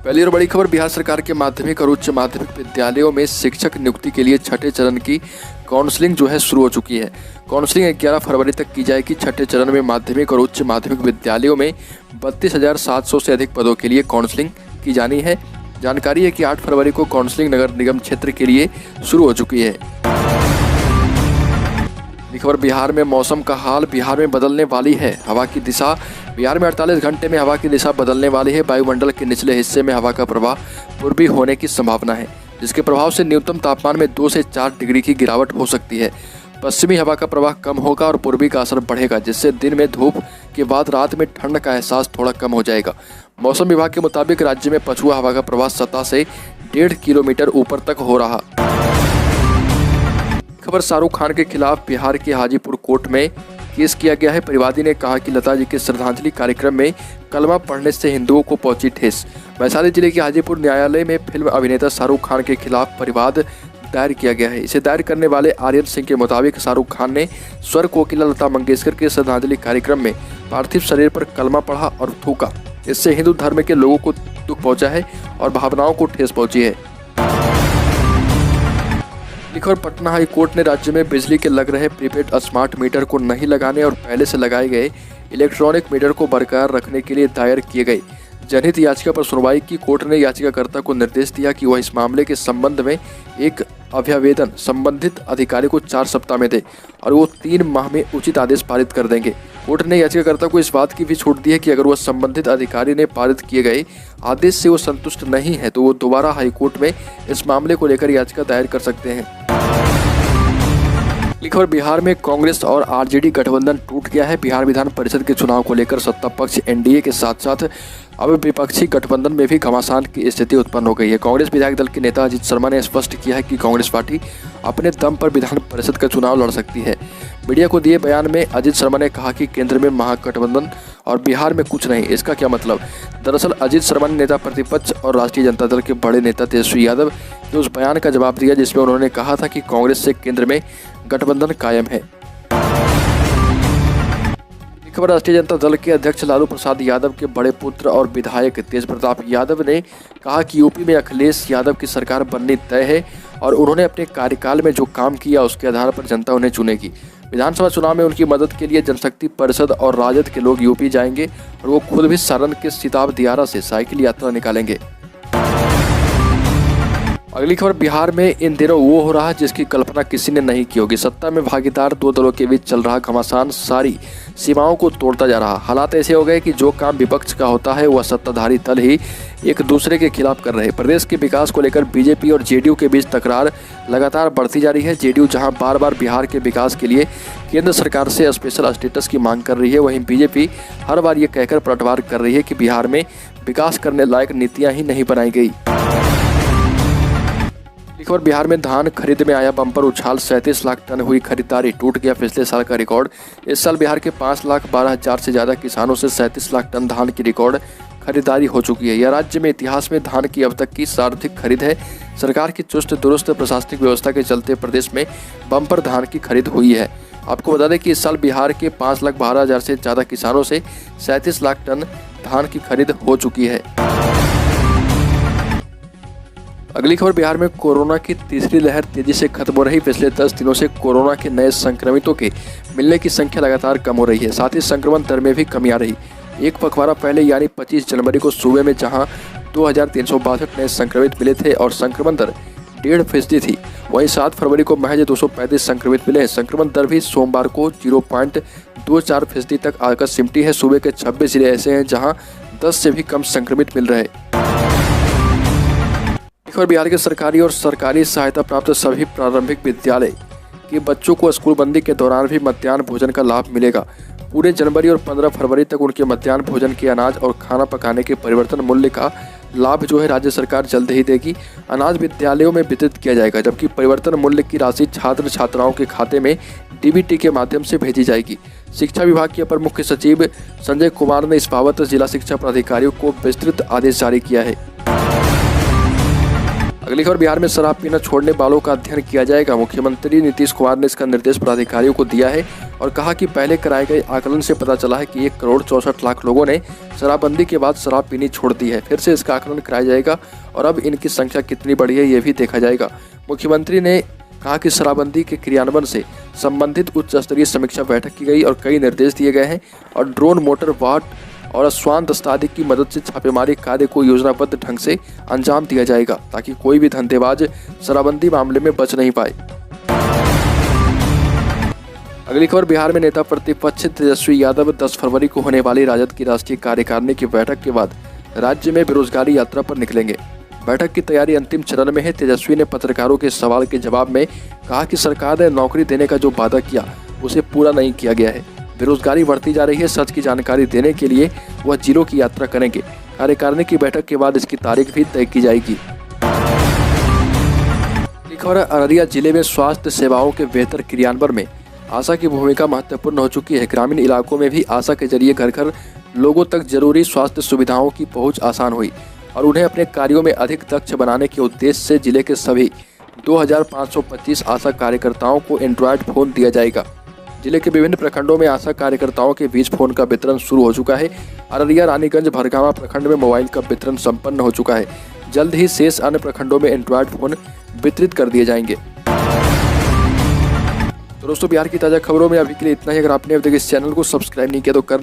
पहली और बड़ी खबर, बिहार सरकार के माध्यमिक और उच्च माध्यमिक विद्यालयों में शिक्षक नियुक्ति के लिए छठे चरण की काउंसलिंग शुरू हो चुकी है। काउंसलिंग 11 फरवरी तक की जाएगी। छठे चरण में माध्यमिक और उच्च माध्यमिक विद्यालयों में 32,700 से अधिक पदों के लिए काउंसलिंग की जानी है। जानकारी है कि 8 फरवरी को काउंसलिंग नगर निगम क्षेत्र के लिए शुरू हो चुकी है। खबर, बिहार में मौसम का हाल, बिहार में बदलने वाली है हवा की दिशा। बिहार में 48 घंटे में हवा की दिशा बदलने वाली है। वायुमंडल के निचले हिस्से में हवा का प्रवाह पूर्वी होने की संभावना है, जिसके प्रभाव से न्यूनतम तापमान में 2 से 4 डिग्री की गिरावट हो सकती है। पश्चिमी हवा का प्रवाह कम होगा और पूर्वी का असर बढ़ेगा, जिससे दिन में धूप के बाद रात में ठंड का एहसास थोड़ा कम हो जाएगा। मौसम विभाग के मुताबिक राज्य में पछुआ हवा का प्रवाह सतह से 1.5 किलोमीटर ऊपर तक हो रहा। खबर, शाहरुख खान के खिलाफ बिहार के हाजीपुर कोर्ट में केस किया गया है। परिवादी ने कहा कि लता जी के श्रद्धांजलि कार्यक्रम में कलमा पढ़ने से हिंदुओं को पहुंची ठेस। वैशाली जिले के हाजीपुर न्यायालय में फिल्म अभिनेता शाहरुख खान के खिलाफ परिवाद दायर किया गया है। इसे दायर करने वाले आर्यन सिंह के मुताबिक शाहरुख खान ने स्वर कोकिला लता मंगेशकर के श्रद्धांजलि कार्यक्रम में पार्थिव शरीर पर कलमा पढ़ा और थूका। इससे हिंदू धर्म के लोगों को दुख पहुंचा है और भावनाओं को ठेस पहुंची है। खबर, पटना हाई कोर्ट ने राज्य में बिजली के लग रहे प्रीपेड स्मार्ट मीटर को नहीं लगाने और पहले से लगाए गए इलेक्ट्रॉनिक मीटर को बरकरार रखने के लिए दायर किए गए जनहित याचिका पर सुनवाई की। कोर्ट ने याचिकाकर्ता को निर्देश दिया कि वह इस मामले के संबंध में एक अभ्यावेदन संबंधित अधिकारी को 4 सप्ताह में दे और वो 3 माह में उचित आदेश पारित कर देंगे। कोर्ट ने याचिकाकर्ता को इस बात की भी छूट दी है कि अगर वह संबंधित अधिकारी ने पारित किए गए आदेश से वो संतुष्ट नहीं है तो वो दोबारा हाईकोर्ट में इस मामले को लेकर याचिका दायर कर सकते हैं। खबर, बिहार में कांग्रेस और आरजेडी गठबंधन टूट गया है। बिहार विधान परिषद के चुनाव को लेकर सत्ता पक्ष एनडीए के साथ साथ अब विपक्षी गठबंधन में भी घमासान की स्थिति उत्पन्न हो गई है। कांग्रेस विधायक दल के नेता अजित शर्मा ने स्पष्ट किया है कि कांग्रेस पार्टी अपने दम पर विधान परिषद का चुनाव लड़ सकती है। मीडिया को दिए बयान में अजित शर्मा ने कहा कि केंद्र में महागठबंधन और बिहार में कुछ नहीं। इसका क्या मतलब? दरअसल अजित शर्मा ने नेता प्रतिपक्ष और राष्ट्रीय जनता दल के बड़े नेता तेजस्वी यादव के उस बयान का जवाब दिया जिसमें उन्होंने कहा था कि कांग्रेस से केंद्र में गठबंधन कायम है। खबर, राष्ट्रीय जनता दल के अध्यक्ष लालू प्रसाद यादव के बड़े पुत्र और विधायक तेज प्रताप यादव ने कहा कि यूपी में अखिलेश यादव की सरकार बननी तय है और उन्होंने अपने कार्यकाल में जो काम किया उसके आधार पर जनता उन्हें चुनेगी। विधानसभा चुनाव में उनकी मदद के लिए जनशक्ति परिषद और राजद के लोग यूपी जाएंगे और वो खुद भी सारण के सिताब दियारा से साइकिल यात्रा निकालेंगे। अगली खबर, बिहार में इन दिनों वो हो रहा जिसकी कल्पना किसी ने नहीं की होगी। सत्ता में भागीदार 2 दलों के बीच चल रहा घमासान सारी सीमाओं को तोड़ता जा रहा। हालात ऐसे हो गए कि जो काम विपक्ष का होता है वह सत्ताधारी दल ही एक दूसरे के खिलाफ कर रहे। प्रदेश के विकास को लेकर बीजेपी और जेडीयू के बीच तकरार लगातार बढ़ती जा रही है। जेडीयू जहां बार बार बिहार के विकास के लिए केंद्र सरकार से स्पेशल स्टेटस की मांग कर रही है, वहीं बीजेपी हर बार ये कहकर पलटवार कर रही है कि बिहार में विकास करने लायक नीतियाँ ही नहीं बनाई गई। खबर, बिहार में धान खरीद में आया बम्पर उछाल। 37 लाख टन हुई खरीदारी, टूट गया पिछले साल का रिकॉर्ड। इस साल बिहार के 5,12,000 से ज़्यादा किसानों से 37 लाख टन धान की रिकॉर्ड खरीदारी हो चुकी है। यह राज्य में इतिहास में धान की अब तक की सर्वाधिक खरीद है। सरकार की चुस्त दुरुस्त प्रशासनिक व्यवस्था के चलते प्रदेश में बम्पर धान की खरीद हुई है। आपको बता दें कि इस साल बिहार के 5,12,000 से ज़्यादा किसानों से 37 लाख टन धान की खरीद हो चुकी है। अगली खबर, बिहार में कोरोना की तीसरी लहर तेजी से खत्म हो रही। पिछले 10 दिनों से कोरोना के नए संक्रमितों के मिलने की संख्या लगातार कम हो रही है। साथ ही संक्रमण दर में भी कमी आ रही। एक पखवाड़ा पहले यानी 25 जनवरी को सूबे में जहां 2,362 नए संक्रमित मिले थे और संक्रमण दर 1.5% थी, वहीं 7 फरवरी को महज 235 संक्रमित मिले हैं। संक्रमण दर भी सोमवार को 0.24% तक आकर सिमटी है। सूबे के 26 जिले ऐसे हैं जहाँ 10 से भी कम संक्रमित मिल रहे। और बिहार के सरकारी और सरकारी सहायता प्राप्त सभी प्रारंभिक विद्यालय के बच्चों को स्कूल बंदी के दौरान भी मध्याह्न भोजन का लाभ मिलेगा। पूरे जनवरी और 15 फरवरी तक उनके मध्याह्न भोजन के अनाज और खाना पकाने के परिवर्तन मूल्य का लाभ राज्य सरकार जल्द ही देगी। अनाज विद्यालयों में वितरित किया जाएगा, जबकि परिवर्तन मूल्य की राशि छात्र छात्राओं के खाते में डीबीटी के माध्यम से भेजी जाएगी। शिक्षा विभाग के अपर मुख्य सचिव संजय कुमार ने इस बाबत जिला शिक्षा पदाधिकारियों को विस्तृत आदेश जारी किया है। अगली खबर, बिहार में शराब पीना छोड़ने वालों का अध्ययन किया जाएगा। मुख्यमंत्री नीतीश कुमार ने इसका निर्देश पदाधिकारियों को दिया है और कहा कि पहले कराए गए आकलन से पता चला है कि 1,64,00,000 लोगों ने शराबबंदी के बाद शराब पीनी छोड़ दी है। फिर से इसका आकलन कराया जाएगा और अब इनकी संख्या कितनी बढ़ी है ये भी देखा जाएगा। मुख्यमंत्री ने कहा कि शराबबंदी के क्रियान्वयन से संबंधित उच्च स्तरीय समीक्षा बैठक की गई और कई निर्देश दिए गए हैं और ड्रोन, मोटर वाहन और स्वान दस्तावेज की मदद से छापेमारी कार्य को योजनाबद्ध ढंग से अंजाम दिया जाएगा ताकि कोई भी धंधेबाज शराबबंदी मामले में बच नहीं पाए। अगली खबर, बिहार में नेता प्रतिपक्ष तेजस्वी यादव 10 फरवरी को होने वाली राजद की राष्ट्रीय कार्यकारिणी की बैठक के बाद राज्य में बेरोजगारी यात्रा पर निकलेंगे। बैठक की तैयारी अंतिम चरण में है। तेजस्वी ने पत्रकारों के सवाल के जवाब में कहा कि सरकार ने नौकरी देने का जो वादा किया उसे पूरा नहीं किया गया है। बेरोजगारी बढ़ती जा रही है। सच की जानकारी देने के लिए वह जिलों की यात्रा करेंगे। कार्यकारिणी की बैठक के बाद इसकी तारीख भी तय की जाएगी। खबर, अररिया जिले में स्वास्थ्य सेवाओं के बेहतर क्रियान्वयन में आशा की भूमिका महत्वपूर्ण हो चुकी है। ग्रामीण इलाकों में भी आशा के जरिए घर घर लोगों तक जरूरी स्वास्थ्य सुविधाओं की पहुंच आसान हुई और उन्हें अपने कार्यों में अधिक दक्ष बनाने के उद्देश्य से जिले के सभी 2525 आशा कार्यकर्ताओं को एंड्रॉयड फोन दिया जाएगा। जिले के विभिन्न प्रखंडों में आशा कार्यकर्ताओं के बीच फोन का वितरण शुरू हो चुका है। अररिया, रानीगंज, भरगामा प्रखंड में मोबाइल का वितरण संपन्न हो चुका है। जल्द ही शेष अन्य प्रखंडों में एंड्रॉयड फोन वितरित कर दिए जाएंगे। तो दोस्तों, बिहार की ताज़ा खबरों में अभी के लिए इतना ही। अगर आपने अभी तक इस चैनल को सब्सक्राइब नहीं किया तो कर